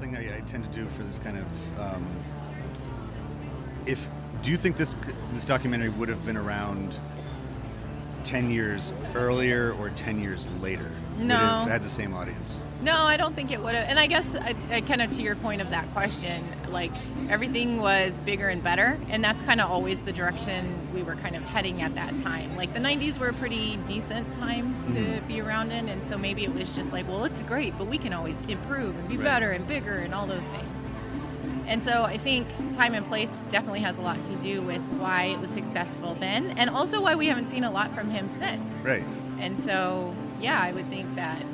thing I tend to do for this kind of, do you think this documentary would have been around 10 years earlier or 10 years later? No. Would it have had the same audience? No, I don't think it would have. And I guess I kind of, to your point of that question, like everything was bigger and better. And that's kind of always the direction we were kind of heading at that time. Like the 90s were a pretty decent time to be around in. And so maybe it was just like, well, it's great, but we can always improve and be better and bigger and all those things. And so I think time and place definitely has a lot to do with why it was successful then, and also why we haven't seen a lot from him since. Right. And so, yeah, I would think that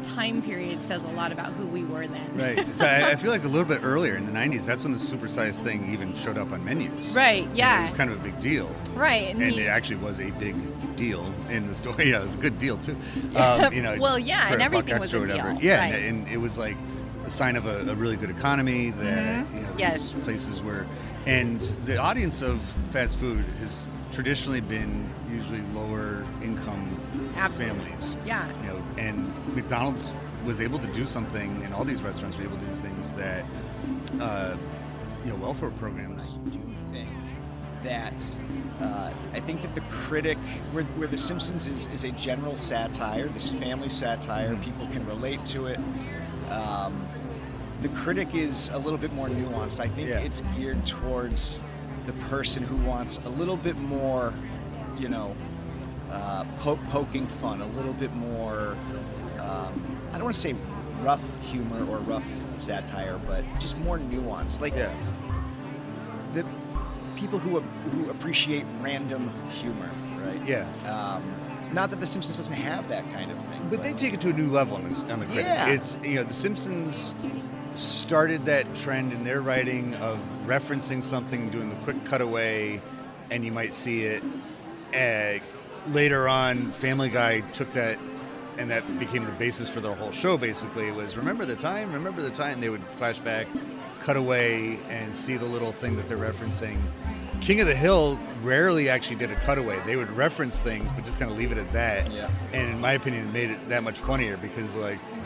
time period says a lot about who we were then. Right. So I feel like a little bit earlier in the 90s, that's when the supersized thing even showed up on menus. Right, yeah. And it was kind of a big deal. Right. And it actually was a big deal in the story. Yeah, it was a good deal, too. Well, yeah, and everything was a deal. Yeah, right. and it was like a sign of a really good economy that these places were. And the audience of fast food has traditionally been usually lower income families. Yeah. And McDonald's was able to do something, and all these restaurants were able to do things that welfare programs. Do you think that I think that the critic, where The Simpsons is a general satire, this family satire, people can relate to it. The critic is a little bit more nuanced. I think it's geared towards the person who wants a little bit more, poking fun, a little bit more, I don't want to say rough humor or rough satire, but just more nuance. Like the people who appreciate random humor, right? Yeah. Not that The Simpsons doesn't have that kind of thing. But they take it to a new level on the critic. Yeah. It's, The Simpsons started that trend in their writing of referencing something, doing the quick cutaway, and you might see it. Later on, Family Guy took that, and that became the basis for their whole show, basically. It was, remember the time? They would flash back, cut away, and see the little thing that they're referencing. King of the Hill rarely actually did a cutaway. They would reference things, but just kind of leave it at that. Yeah. And in my opinion, it made it that much funnier because,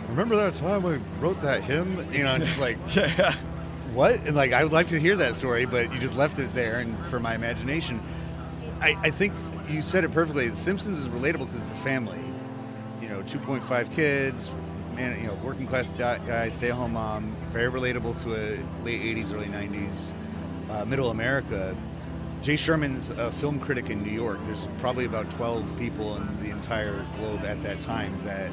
remember that time I wrote that hymn? And just what? And I would like to hear that story, but you just left it there. And for my imagination, I think you said it perfectly. The Simpsons is relatable because it's a family. 2.5 kids, man, working class guy, stay-at-home mom, very relatable to a late 80s, early 90s, middle America. Jay Sherman's a film critic in New York. There's probably about 12 people in the entire globe at that time that,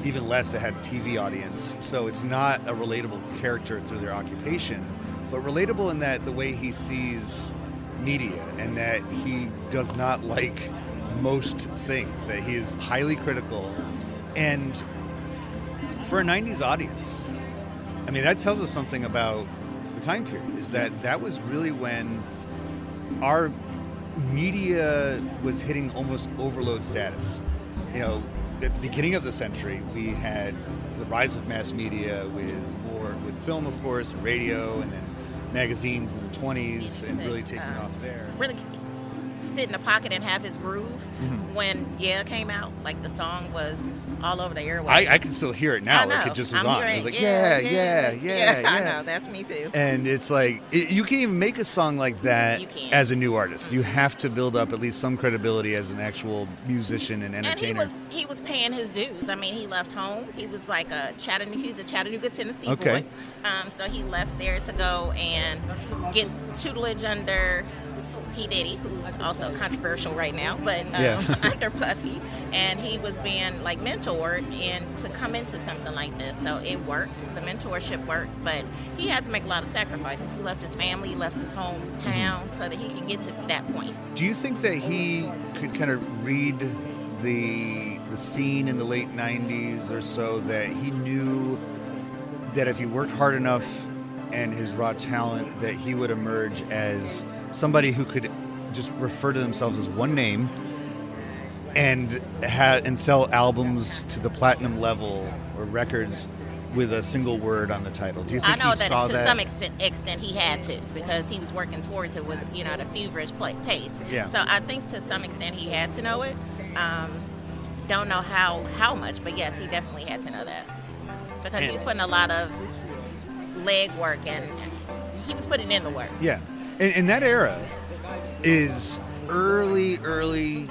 even less, that had TV audience. So it's not a relatable character through their occupation, but relatable in that the way he sees media and that he does not like most things, that he is highly critical. And for a 90s audience, that tells us something about the time period, is that was really when our media was hitting almost overload status. At the beginning of the century, we had the rise of mass media with film, of course, radio, and then magazines in the 20s, and really taking off there. Really sit in the pocket and have his groove. When came out, the song was all over the airwaves. I can still hear it now. It just was on. It was yeah. I know, that's me too. And it's you can't even make a song like that as a new artist. You have to build up at least some credibility as an actual musician and entertainer. And he was paying his dues. He left home. He was he's a Chattanooga, Tennessee boy. So he left there to go and get tutelage under P. Diddy, who's also controversial right now, but under Puffy, and he was being mentored and to come into something like this. So it worked. The mentorship worked, but he had to make a lot of sacrifices. He left his family, he left his hometown so that he can get to that point. Do you think that he could kind of read the scene in the late 90s or so, that he knew that if he worked hard enough and his raw talent, that he would emerge as somebody who could just refer to themselves as one name and sell albums to the platinum level or records with a single word on the title? Do you think I know he saw that that? To some extent he had to, because he was working towards it with the feverish pace. Yeah. So I think to some extent he had to know it. Don't know how much, but yes, he definitely had to know that. because he was putting a lot of leg work, and he was putting in the work. Yeah. And that era is early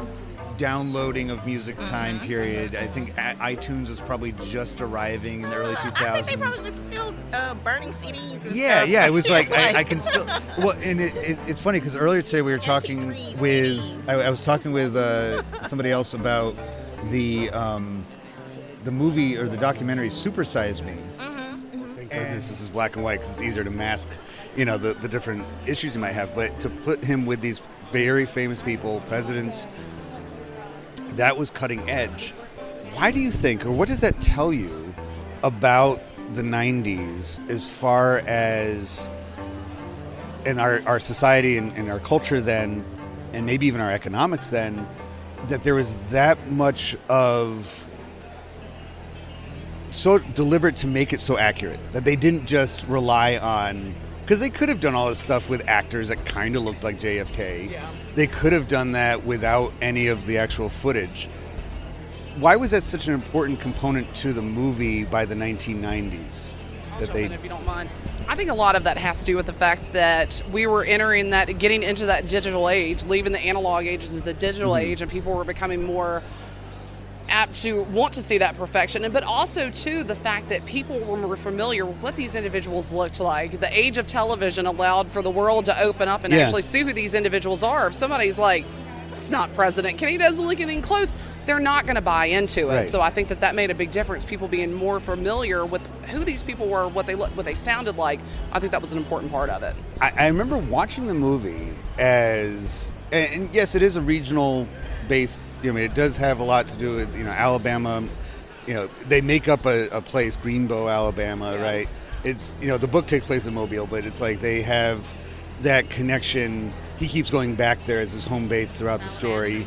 downloading of music time period. I think iTunes was probably just arriving in the early 2000s. I think they probably were still burning CDs and stuff. Yeah, it was like, I can still... Well, and it's funny because earlier today we were talking with... I was talking with somebody else about the movie or the documentary Super Size Me. Thank goodness this is black and white because it's easier to mask, the different issues you might have. But to put him with these very famous people, presidents... That was cutting edge. Why do you think, or what does that tell you about the 90s as far as in our society and our culture then, and maybe even our economics then, that there was that much of so deliberate to make it so accurate, that they didn't just rely on... Because they could have done all this stuff with actors that kind of looked like JFK. Yeah. They could have done that without any of the actual footage. Why was that such an important component to the movie by the 1990s? I'll jump in if you don't mind. I think a lot of that has to do with the fact that we were getting into that digital age, leaving the analog age into the digital age, and people were becoming more apt to want to see that perfection, but also too the fact that people were more familiar with what these individuals looked like. The age of television allowed for the world to open up and actually see who these individuals are. If somebody's like, that's not President Kennedy, doesn't look anything close, they're not going to buy into it. Right. So I think that made a big difference. People being more familiar with who these people were, what they sounded like. I think that was an important part of it. I remember watching the movie and yes, it is a regional based. It does have a lot to do with, Alabama. They make up a place, Greenbow, Alabama, right? It's, the book takes place in Mobile, but it's like they have that connection. He keeps going back there as his home base throughout the story.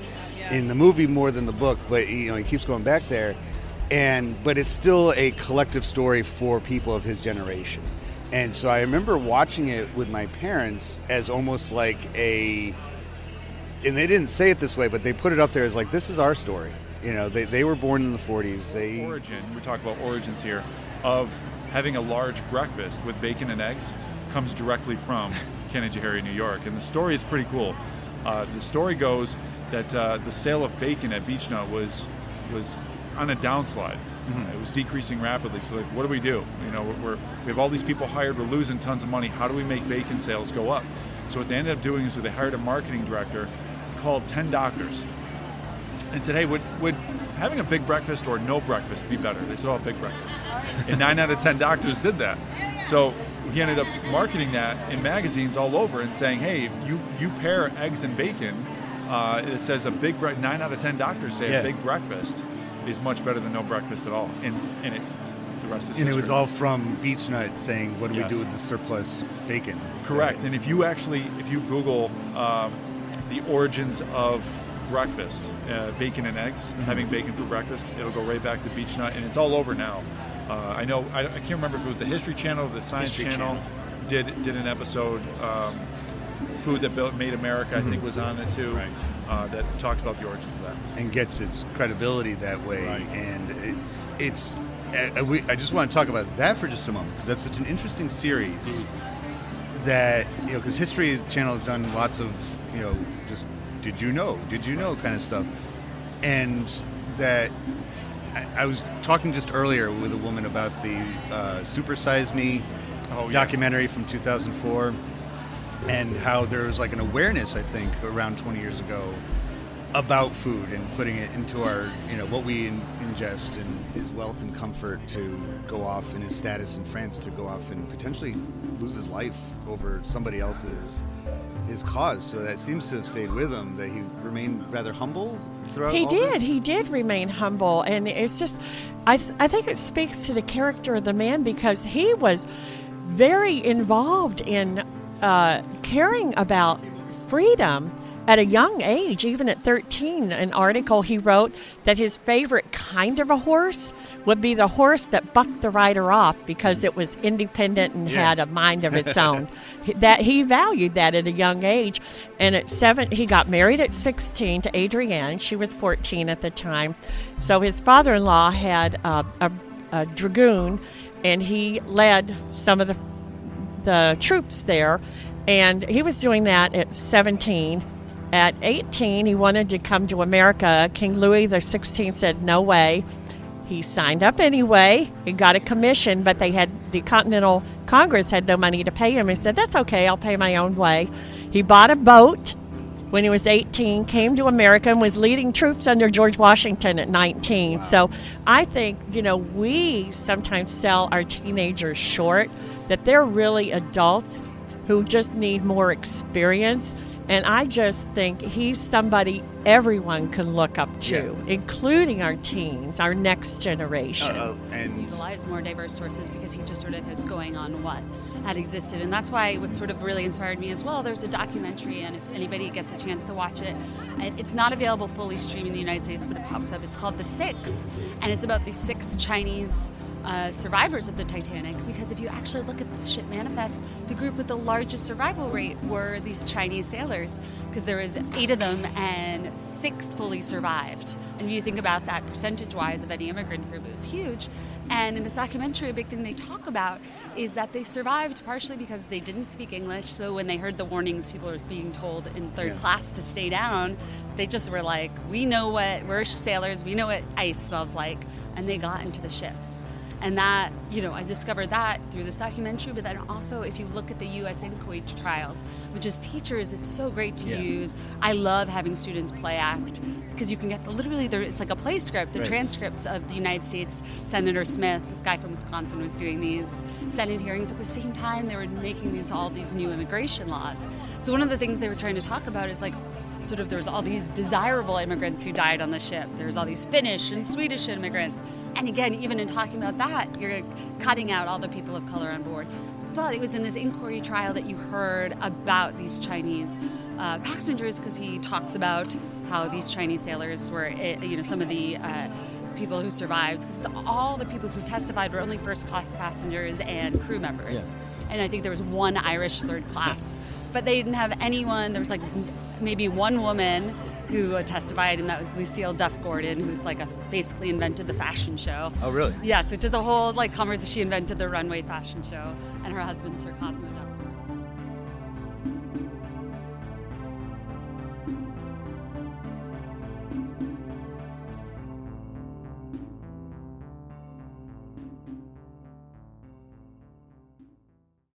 In the movie more than the book, but, he keeps going back there. But it's still a collective story for people of his generation. And so I remember watching it with my parents as almost like and they didn't say it this way, but they put it up there as like, this is our story. They were born in the 40s. We're talking about origins here, of having a large breakfast with bacon and eggs comes directly from Canajoharie, New York. And the story is pretty cool. The story goes that the sale of bacon at Beechnut was on a downslide. It was decreasing rapidly. So like, what do? We have all these people hired. We're losing tons of money. How do we make bacon sales go up? So what they ended up doing is they hired a marketing director, called 10 doctors, and said, hey, would having a big breakfast or no breakfast be better? They said, oh, big breakfast. And 9 out of 10 doctors did that. So he ended up marketing that in magazines all over and saying, hey, you pair eggs and bacon, it says 9 out of 10 doctors say a big breakfast is much better than no breakfast at all. And the rest is history. And it was all from Beechnut saying, what do we do with the surplus bacon? Correct. Right. And if you Google the origins of breakfast, bacon and eggs, having bacon for breakfast, it'll go right back to Beechnut, and it's all over now. I can't remember if it was the History Channel or the Science Channel did an episode, Food That Made America, I think was on it too, that talks about the origins of that. And gets its credibility that way. Right. And I just want to talk about that for just a moment, because that's such an interesting series that, because History Channel has done lots of, just did you know kind of stuff. And that I was talking just earlier with a woman about the Super Size Me documentary from 2004, and how there was like an awareness, I think, around 20 years ago about food and putting it into our, what we ingest, and his wealth and comfort to go off, and his status in France to go off and potentially lose his life over somebody else's his cause. So that seems to have stayed with him, that he remained rather humble throughout all this. He did remain humble, and it's just, I think it speaks to the character of the man, because he was very involved in caring about freedom at a young age. Even at 13, an article he wrote that his favorite kind of a horse would be the horse that bucked the rider off, because it was independent and had a mind of its own. That he valued that at a young age. And at 7, he got married at 16 to Adrienne. She was 14 at the time. So his father-in-law had a dragoon, and he led some of the troops there. And he was doing that at 17. At 18, he wanted to come to America. King Louis XVI said, no way. He signed up anyway. He got a commission, but the Continental Congress had no money to pay him. He said, that's okay, I'll pay my own way. He bought a boat when he was 18, came to America, and was leading troops under George Washington at 19. Wow. So I think, we sometimes sell our teenagers short, that they're really adults who just need more experience. And I just think he's somebody everyone can look up to, including our teens, our next generation. And utilize more diverse sources because he just sort of is going on what had existed. And that's why what sort of really inspired me as well, there's a documentary, and if anybody gets a chance to watch it, it's not available fully streamed in the United States, but it pops up. It's called The Six, and it's about these 6 Chinese survivors of the Titanic, because if you actually look at this ship manifest, the group with the largest survival rate were these Chinese sailors, because there was 8 of them and 6 fully survived. And if you think about that percentage-wise of any immigrant group, it was huge. And in this documentary, a big thing they talk about is that they survived partially because they didn't speak English, so when they heard the warnings, people were being told in third class to stay down, they just were like, we're sailors, we know what ice smells like, and they got into the ships. And that, I discovered that through this documentary, but then also if you look at the U.S. inquiry trials, which as teachers, it's so great to use. I love having students play act, because you can get it's like a play script, the transcripts of the United States Senator Smith, this guy from Wisconsin, was doing these Senate hearings at the same time they were making all these new immigration laws. So one of the things they were trying to talk about is there's all these desirable immigrants who died on the ship. There's all these Finnish and Swedish immigrants. And again, even in talking about that, you're cutting out all the people of color on board. But it was in this inquiry trial that you heard about these Chinese passengers, because he talks about how these Chinese sailors were, some of the people who survived, because all the people who testified were only first-class passengers and crew members. Yeah. And I think there was 1 Irish third class. But they didn't have anyone. There was maybe 1 woman who testified, and that was Lucille Duff Gordon, who's basically invented the fashion show. Oh, really? Yes, which is a whole conversation. She invented the runway fashion show, and her husband, Sir Cosmo Duff.